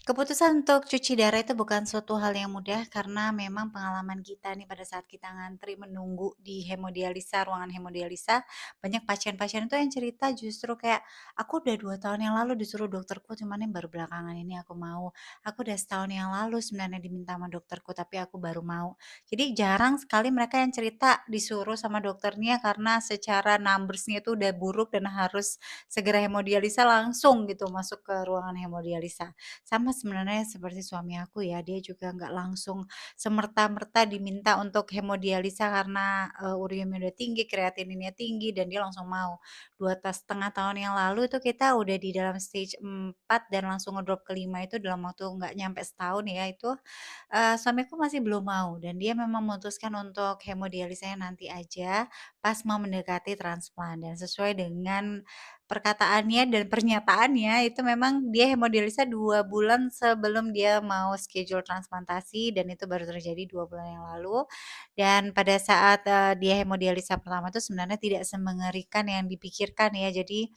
Keputusan untuk cuci darah itu bukan suatu hal yang mudah karena memang pengalaman kita nih pada saat kita ngantri menunggu di hemodialisa, ruangan hemodialisa, banyak pasien-pasien itu yang cerita justru kayak, "Aku udah 2 tahun yang lalu disuruh dokterku, cuman ini baru belakangan ini aku mau. Aku udah setahun yang lalu sebenarnya diminta sama dokterku, tapi aku baru mau." Jadi jarang sekali mereka yang cerita disuruh sama dokternya karena secara numbers-nya itu udah buruk dan harus segera hemodialisa langsung gitu masuk ke ruangan hemodialisa. Sama sebenarnya seperti suami aku ya, dia juga nggak langsung semerta-merta diminta untuk hemodialisa karena, uriumnya udah tinggi, kreatininnya tinggi, dan dia langsung mau. 2 setengah tahun yang lalu itu kita udah di dalam stage 4 dan langsung ngedrop ke 5 itu dalam waktu nggak nyampe setahun ya, itu suamiku masih belum mau dan dia memang memutuskan untuk hemodialisanya nanti aja pas mau mendekati transplant dan sesuai dengan perkataannya dan pernyataannya itu memang dia hemodialisa 2 bulan sebelum dia mau schedule transplantasi dan itu baru terjadi 2 bulan yang lalu. Dan pada saat, dia hemodialisa pertama itu sebenarnya tidak semengerikan yang dipikirkan ya. Jadi,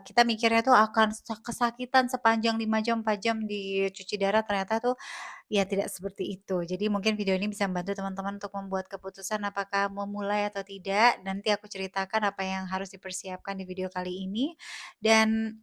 kita mikirnya tuh akan kesakitan sepanjang 5 jam, 4 jam dicuci darah, ternyata tuh ya tidak seperti itu. Jadi mungkin video ini bisa membantu teman-teman untuk membuat keputusan apakah memulai atau tidak. Nanti aku ceritakan apa yang harus dipersiapkan di video kali ini dan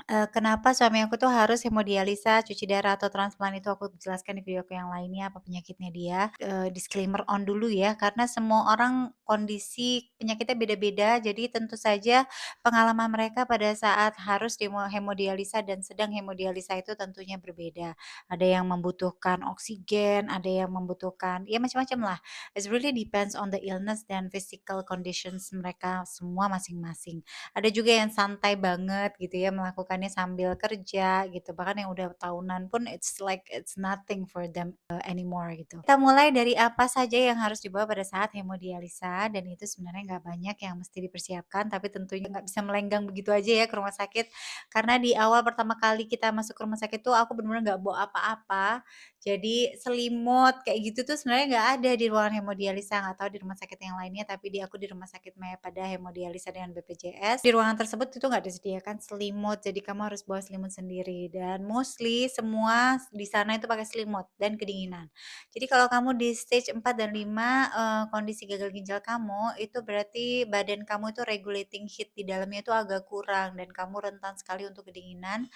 kenapa suami aku tuh harus hemodialisa, cuci darah, atau transplant itu aku jelaskan di videoku yang lainnya apa penyakitnya dia. Disclaimer on dulu ya, karena semua orang kondisi penyakitnya beda-beda, jadi tentu saja pengalaman mereka pada saat harus hemodialisa dan sedang hemodialisa itu tentunya berbeda. Ada yang membutuhkan oksigen, ada yang membutuhkan ya macam-macam lah. It really depends on the illness dan physical conditions mereka semua masing-masing. Ada juga yang santai banget gitu ya, melakukannya sambil kerja gitu, bahkan yang udah tahunan pun it's like it's nothing for them, anymore gitu. Kita mulai dari apa saja yang harus dibawa pada saat hemodialisa dan itu sebenarnya nggak banyak yang mesti dipersiapkan, tapi tentunya nggak bisa melenggang begitu aja ya ke rumah sakit, karena di awal pertama kali kita masuk ke rumah sakit tuh aku bener-bener nggak bawa apa-apa. Jadi selimut kayak gitu tuh sebenarnya nggak ada di ruangan hemodialisa, nggak tahu di rumah sakit yang lainnya, tapi aku di rumah sakit Mayapada Hemodialisa dengan BPJS. Di ruangan tersebut itu nggak disediakan selimut, jadi kamu harus bawa selimut sendiri dan mostly semua di sana itu pakai selimut dan kedinginan. Jadi kalau kamu di stage 4 dan 5, kondisi gagal ginjal kamu, itu berarti badan kamu itu regulating heat di dalamnya itu agak kurang dan kamu rentan sekali untuk kedinginan.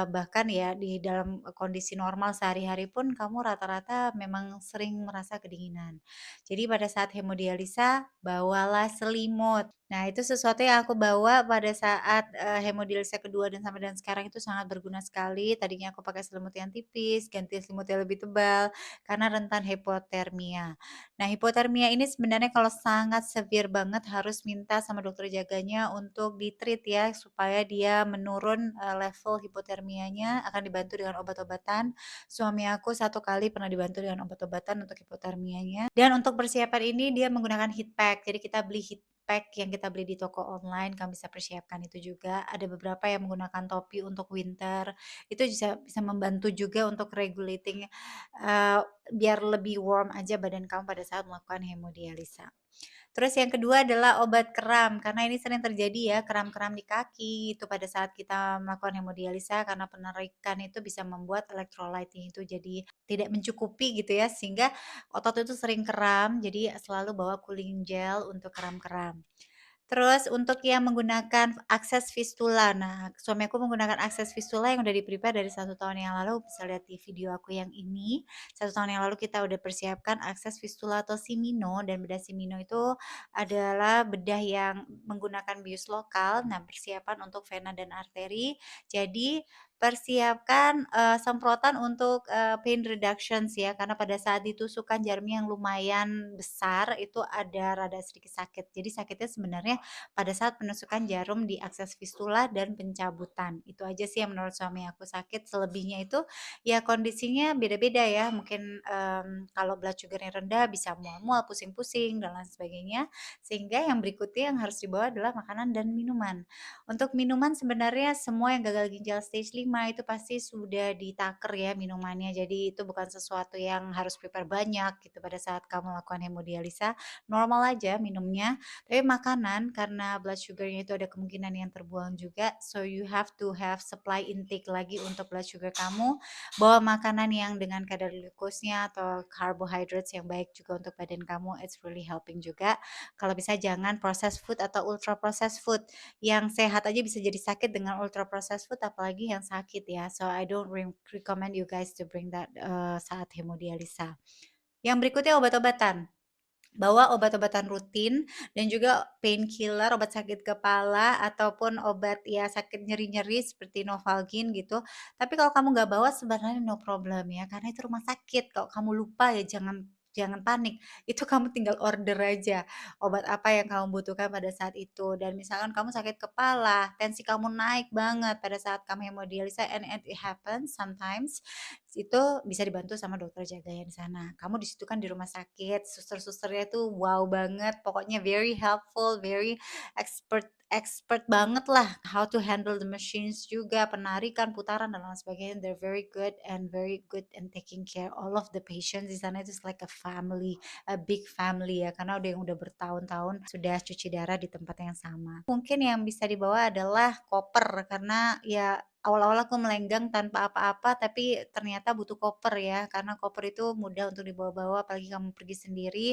Bahkan ya di dalam kondisi normal sehari-hari pun kamu rata-rata memang sering merasa kedinginan. Jadi pada saat hemodialisa, bawalah selimut. Nah, itu sesuatu yang aku bawa pada saat, hemodialisa kedua dan sampai dan sekarang itu sangat berguna sekali. Tadinya aku pakai selimut yang tipis, ganti selimut yang lebih tebal, karena rentan hipotermia. Nah, hipotermia ini sebenarnya kalau sangat severe banget harus minta sama dokter jaganya untuk di-treat ya, supaya dia menurun, level hipotermianya, akan dibantu dengan obat-obatan. Suami aku 1 kali pernah dibantu dengan obat-obatan untuk hipotermianya, dan untuk persiapan ini dia menggunakan heat pack. Jadi kita beli heat pack yang kita beli di toko online, kamu bisa persiapkan itu juga. Ada beberapa yang menggunakan topi untuk winter, itu bisa bisa membantu juga untuk regulating, eee, biar lebih warm aja badan kamu pada saat melakukan hemodialisa. Terus yang kedua adalah obat kram, karena ini sering terjadi ya kram-kram di kaki itu pada saat kita melakukan hemodialisa karena penarikan itu bisa membuat elektrolit itu jadi tidak mencukupi gitu ya, sehingga otot itu sering kram, jadi selalu bawa cooling gel untuk kram-kram. Terus untuk yang menggunakan akses fistula, nah suami aku menggunakan akses fistula yang udah di-prepare dari 1 tahun yang lalu, bisa lihat di video aku yang ini. 1 tahun yang lalu kita udah persiapkan akses fistula atau Simino dan bedah Simino itu adalah bedah yang menggunakan bius lokal, nah persiapan untuk vena dan arteri. Jadi persiapkan, semprotan untuk, pain reductions ya, karena pada saat ditusukkan jarumnya yang lumayan besar, itu ada rada sedikit sakit. Jadi sakitnya sebenarnya pada saat penusukan jarum di akses fistula dan pencabutan. Itu aja sih yang menurut suami aku sakit, selebihnya itu ya kondisinya beda-beda ya, mungkin, kalau blood sugar-nya rendah bisa mual-mual, pusing-pusing, dan lain sebagainya. Sehingga yang berikutnya yang harus dibawa adalah makanan dan minuman. Untuk minuman sebenarnya semua yang gagal ginjal stage 5 5 itu pasti sudah ditaker ya minumannya. Jadi itu bukan sesuatu yang harus prepare banyak gitu pada saat kamu lakukan hemodialisa, normal aja minumnya. Tapi makanan karena blood sugar-nya itu ada kemungkinan yang terbuang juga, so you have to have supply intake lagi untuk blood sugar kamu. Bawa makanan yang dengan kadar glucose-nya atau carbohydrates yang baik juga untuk badan kamu, it's really helping juga. Kalau bisa jangan processed food atau ultra processed food. Yang sehat aja bisa jadi sakit dengan ultra processed food, apalagi yang sakit ya. So I don't recommend you guys to bring that saat hemodialisa. Yang berikutnya obat-obatan. Bawa obat-obatan rutin dan juga painkiller, obat sakit kepala ataupun obat ya sakit nyeri-nyeri seperti Novalgin gitu. Tapi kalau kamu nggak bawa sebenarnya no problem ya, karena itu rumah sakit. Kalau kamu lupa ya jangan jangan panik. Itu kamu tinggal order aja obat apa yang kamu butuhkan pada saat itu. Dan misalkan kamu sakit kepala, tensi kamu naik banget pada saat kamu hemodialisa and it happens sometimes, itu bisa dibantu sama dokter jaganya di sana. Kamu di situ kan di rumah sakit, suster-susternya tuh wow banget, pokoknya very helpful, very expert expert banget lah how to handle the machines juga, penarikan, putaran dan lain sebagainya. They're very good and very good and taking care all of the patients di sana. Itu like a family, a big family ya, karena udah yang udah bertahun-tahun sudah cuci darah di tempat yang sama. Mungkin yang bisa dibawa adalah koper karena ya awal-awal aku melenggang tanpa apa-apa, tapi ternyata butuh koper ya, karena koper itu mudah untuk dibawa-bawa, apalagi kamu pergi sendiri.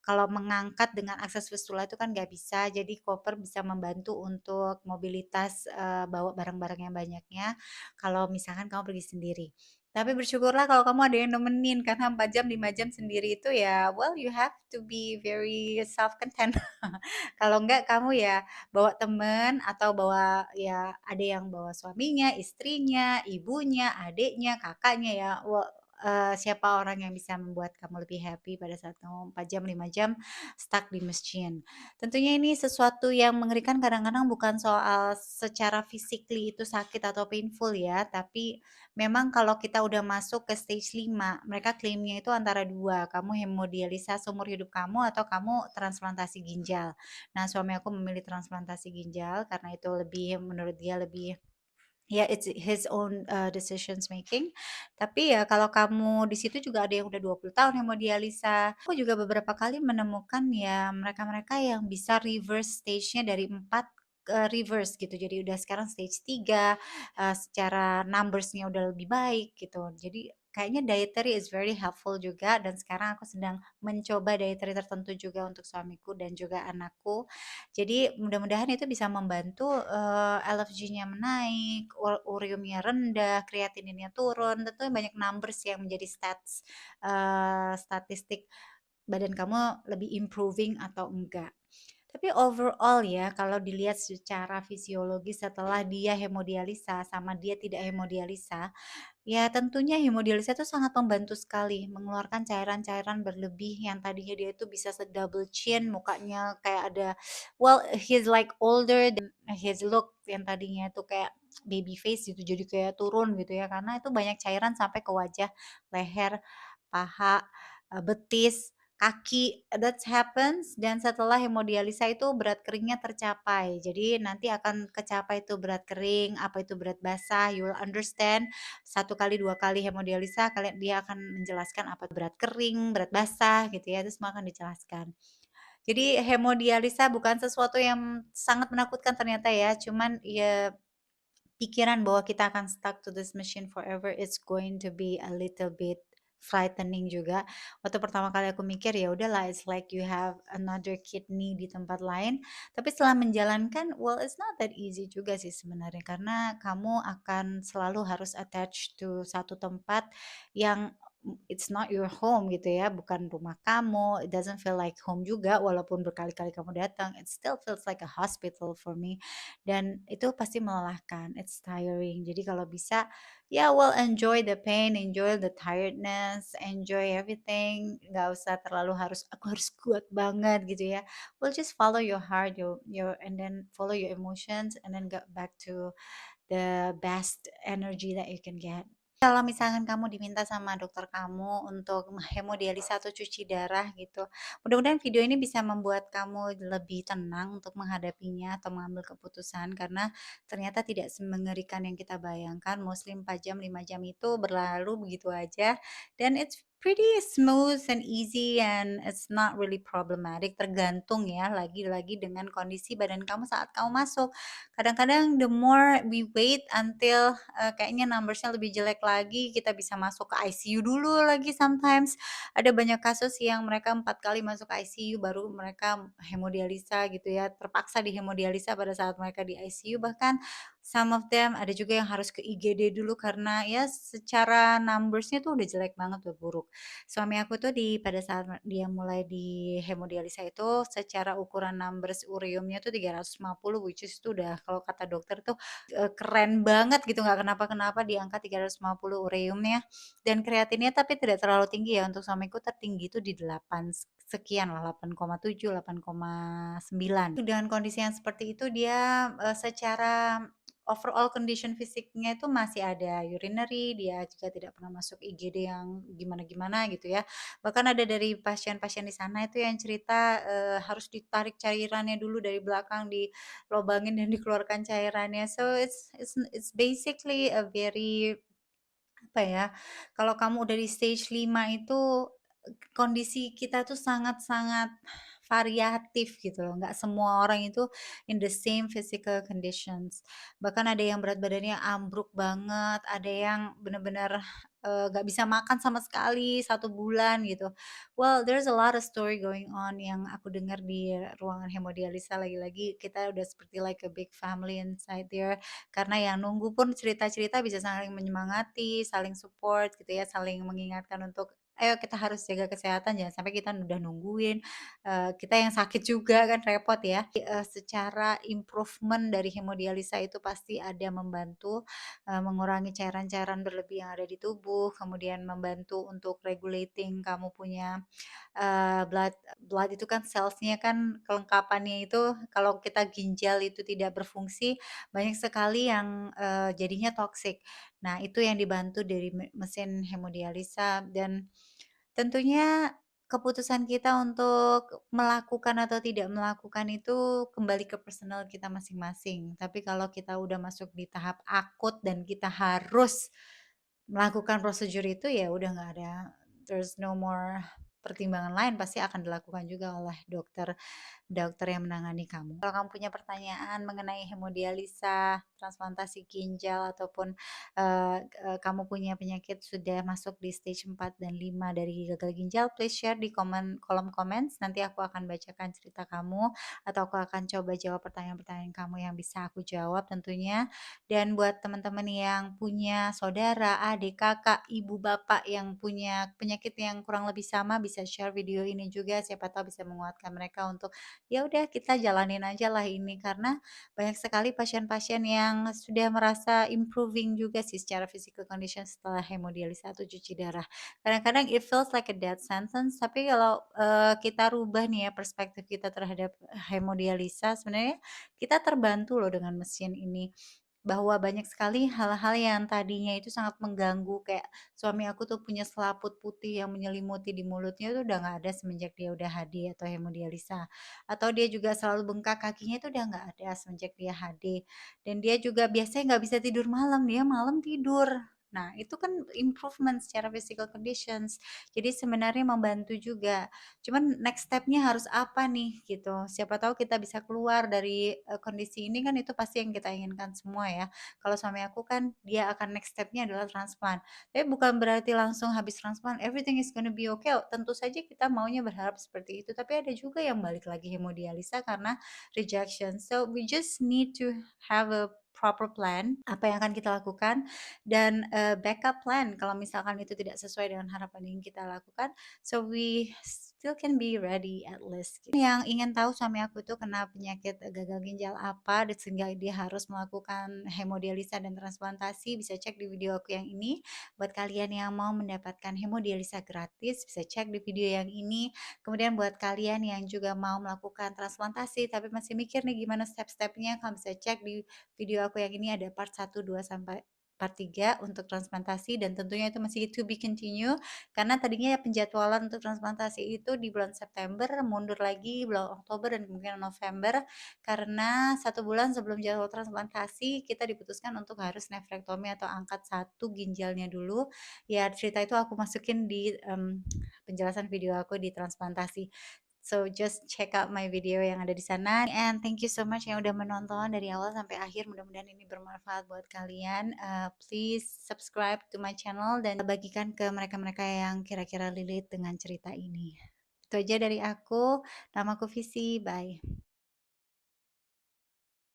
Kalau mengangkat dengan akses fistula itu kan nggak bisa, jadi koper bisa membantu untuk mobilitas, bawa barang-barang yang banyaknya, kalau misalkan kamu pergi sendiri. Tapi bersyukurlah kalau kamu ada yang nemenin, karena 4 jam, 5 jam sendiri itu ya, well you have to be very self content. Kalau enggak kamu ya bawa temen atau bawa ya ada yang bawa suaminya, istrinya, ibunya, adiknya, kakaknya ya, siapa orang yang bisa membuat kamu lebih happy pada saat kamu 4 jam, 5 jam stuck di mesin. Tentunya ini sesuatu yang mengerikan kadang-kadang bukan soal secara physically itu sakit atau painful ya, tapi memang kalau kita udah masuk ke stage 5, mereka klaimnya itu antara 2, kamu hemodialisa seumur hidup kamu atau kamu transplantasi ginjal. Nah, suami aku memilih transplantasi ginjal karena itu lebih menurut dia lebih ya it's his own, decisions making. Tapi ya kalau kamu di situ juga ada yang udah 20 tahun hemodialisa. Aku juga beberapa kali menemukan ya mereka-mereka yang bisa reverse stage-nya dari 4 ke reverse gitu. Jadi udah sekarang stage 3, secara numbers-nya udah lebih baik gitu. Jadi kayaknya dietary is very helpful juga dan sekarang aku sedang mencoba dietary tertentu juga untuk suamiku dan juga anakku. Jadi mudah-mudahan itu bisa membantu, LFG-nya menaik, uriumnya rendah, kreatininnya turun, tentu banyak numbers yang menjadi statistik badan kamu lebih improving atau enggak. Tapi overall ya, kalau dilihat secara fisiologis setelah dia hemodialisa sama dia tidak hemodialisa, ya tentunya hemodialisa itu sangat membantu sekali mengeluarkan cairan-cairan berlebih yang tadinya dia itu bisa se-double chin, mukanya kayak ada well he's like older than his look yang tadinya itu kayak baby face gitu jadi kayak turun gitu ya karena itu banyak cairan sampai ke wajah, leher, paha, betis, kaki, that happens dan setelah hemodialisa itu berat keringnya tercapai. Jadi nanti akan kecapai itu berat kering, apa itu berat basah, you will understand 1 kali 2 kali hemodialisa kalian dia akan menjelaskan apa itu berat kering, berat basah gitu ya, itu semua akan dijelaskan. Jadi hemodialisa bukan sesuatu yang sangat menakutkan ternyata ya, cuman ya pikiran bahwa kita akan stuck to this machine forever it's going to be a little bit frightening juga. Waktu pertama kali aku mikir ya udahlah it's like you have another kidney di tempat lain. Tapi setelah menjalankan well it's not that easy juga sih sebenarnya karena kamu akan selalu harus attach to satu tempat yang it's not your home gitu ya, bukan rumah kamu. It doesn't feel like home juga walaupun berkali-kali kamu datang. It still feels like a hospital for me dan itu pasti melelahkan, it's tiring. Jadi kalau bisa, ya well enjoy the pain, enjoy the tiredness, enjoy everything. Nggak usah terlalu harus aku harus kuat banget gitu ya. Well just follow your heart, your and then follow your emotions and then get back to the best energy that you can get. Kalau misalkan kamu diminta sama dokter kamu untuk hemodialisa atau cuci darah gitu, mudah-mudahan video ini bisa membuat kamu lebih tenang untuk menghadapinya atau mengambil keputusan karena ternyata tidak semengerikan yang kita bayangkan. Mostly 4 jam, 5 jam itu berlalu begitu aja dan it's pretty smooth and easy and it's not really problematic. Tergantung ya lagi-lagi dengan kondisi badan kamu saat kamu masuk. Kadang-kadang the more we wait until, kayaknya numbers-nya lebih jelek lagi, kita bisa masuk ke ICU dulu lagi sometimes. Ada banyak kasus yang mereka 4 kali masuk ICU baru mereka hemodialisa gitu ya, terpaksa dihemodialisa pada saat mereka di ICU, bahkan some of them ada juga yang harus ke IGD dulu karena ya secara numbers-nya tuh udah jelek banget, udah buruk. Suami aku tuh pada saat dia mulai di hemodialisa itu secara ukuran numbers uriumnya tuh 350, which is itu udah kalau kata dokter tuh, keren banget gitu, nggak kenapa-kenapa di angka 350 ureumnya dan kreatinnya tapi tidak terlalu tinggi ya, untuk suamiku tertinggi itu di 8 sekian lah, 8,7, 8,9. Dengan kondisi yang seperti itu dia, secara overall condition fisiknya itu masih ada urinary, dia juga tidak pernah masuk IGD yang gimana-gimana gitu ya. Bahkan ada dari pasien-pasien di sana itu yang cerita, harus ditarik cairannya dulu dari belakang, dilobangin dan dikeluarkan cairannya. So it's basically a very apa ya, kalau kamu udah di stage 5 itu, kondisi kita tuh sangat-sangat variatif gitu loh, nggak semua orang itu in the same physical conditions. Bahkan ada yang berat badannya ambruk banget, ada yang bener-bener, nggak bisa makan sama sekali 1 bulan gitu. Well, there's a lot of story going on yang aku dengar di ruangan hemodialisa, lagi-lagi kita udah seperti like a big family inside there. Karena yang nunggu pun cerita-cerita bisa saling menyemangati, saling support gitu ya, saling mengingatkan untuk, "Ayo kita harus jaga kesehatan, jangan sampai kita udah nungguin, kita yang sakit juga kan repot ya." Secara improvement dari hemodialisa itu pasti ada membantu, mengurangi cairan-cairan berlebih yang ada di tubuh, kemudian membantu untuk regulating kamu punya blood blood itu kan selsnya kan kelengkapannya itu kalau kita ginjal itu tidak berfungsi, banyak sekali yang, jadinya toksik. Nah, itu yang dibantu dari mesin hemodialisa dan tentunya keputusan kita untuk melakukan atau tidak melakukan itu kembali ke personal kita masing-masing. Tapi kalau kita udah masuk di tahap akut dan kita harus melakukan prosedur itu, ya udah nggak ada there's no more pertimbangan lain, pasti akan dilakukan juga oleh dokter dokter yang menangani kamu. Kalau kamu punya pertanyaan mengenai hemodialisa, transplantasi ginjal, ataupun kamu punya penyakit sudah masuk di stage 4 dan 5 dari gagal ginjal, please share di kolom comments. Nanti aku akan bacakan cerita kamu atau aku akan coba jawab pertanyaan-pertanyaan kamu yang bisa aku jawab tentunya. Dan buat teman-teman yang punya saudara, adik, kakak, ibu, bapak yang punya penyakit yang kurang lebih sama bisa share video ini juga, siapa tahu bisa menguatkan mereka untuk ya udah kita jalanin aja lah ini karena banyak sekali pasien-pasien yang sudah merasa improving juga sih secara physical condition setelah hemodialisa atau cuci darah. Kadang-kadang it feels like a death sentence, tapi kalau, kita rubah nih ya perspektif kita terhadap hemodialisa, sebenarnya kita terbantu loh dengan mesin ini. Bahwa banyak sekali hal-hal yang tadinya itu sangat mengganggu, kayak suami aku tuh punya selaput putih yang menyelimuti di mulutnya itu udah nggak ada semenjak dia udah HD atau hemodialisa. Atau dia juga selalu bengkak kakinya itu udah nggak ada semenjak dia HD. Dan dia juga biasanya nggak bisa tidur malam, dia malam tidur. Nah, itu kan improvement secara physical conditions. Jadi sebenarnya membantu juga. Cuman next step-nya harus apa nih gitu. Siapa tahu kita bisa keluar dari, kondisi ini kan itu pasti yang kita inginkan semua ya. Kalau suami aku kan dia akan next step-nya adalah transplant. Tapi bukan berarti langsung habis transplant everything is gonna be okay, tentu saja kita maunya berharap seperti itu, tapi ada juga yang balik lagi hemodialisa karena rejection. So we just need to have a proper plan, apa yang akan kita lakukan dan, backup plan kalau misalkan itu tidak sesuai dengan harapan yang kita lakukan. So we still can be ready at least gitu. Yang ingin tahu suami aku itu kena penyakit gagal ginjal apa sehingga dia harus melakukan hemodialisa dan transplantasi bisa cek di video aku yang ini. Buat kalian yang mau mendapatkan hemodialisa gratis bisa cek di video yang ini. Kemudian buat kalian yang juga mau melakukan transplantasi tapi masih mikir nih gimana step-stepnya, kalian bisa cek di video aku yang ini ada part 1, 2 sampai part 3 untuk transplantasi dan tentunya itu masih to be continue karena tadinya ya penjadwalan untuk transplantasi itu di bulan September, mundur lagi bulan Oktober dan kemungkinan November karena 1 bulan sebelum jadwal transplantasi kita diputuskan untuk harus nefrektomi atau angkat 1 ginjalnya dulu. Ya cerita itu aku masukin di, penjelasan video aku di transplantasi. So just check out my video yang ada di sana and thank you so much yang udah menonton dari awal sampai akhir. Mudah-mudahan ini bermanfaat buat kalian. Please subscribe to my channel dan bagikan ke mereka-mereka yang kira-kira relate dengan cerita ini. Itu aja dari aku. Namaku Visi. Bye.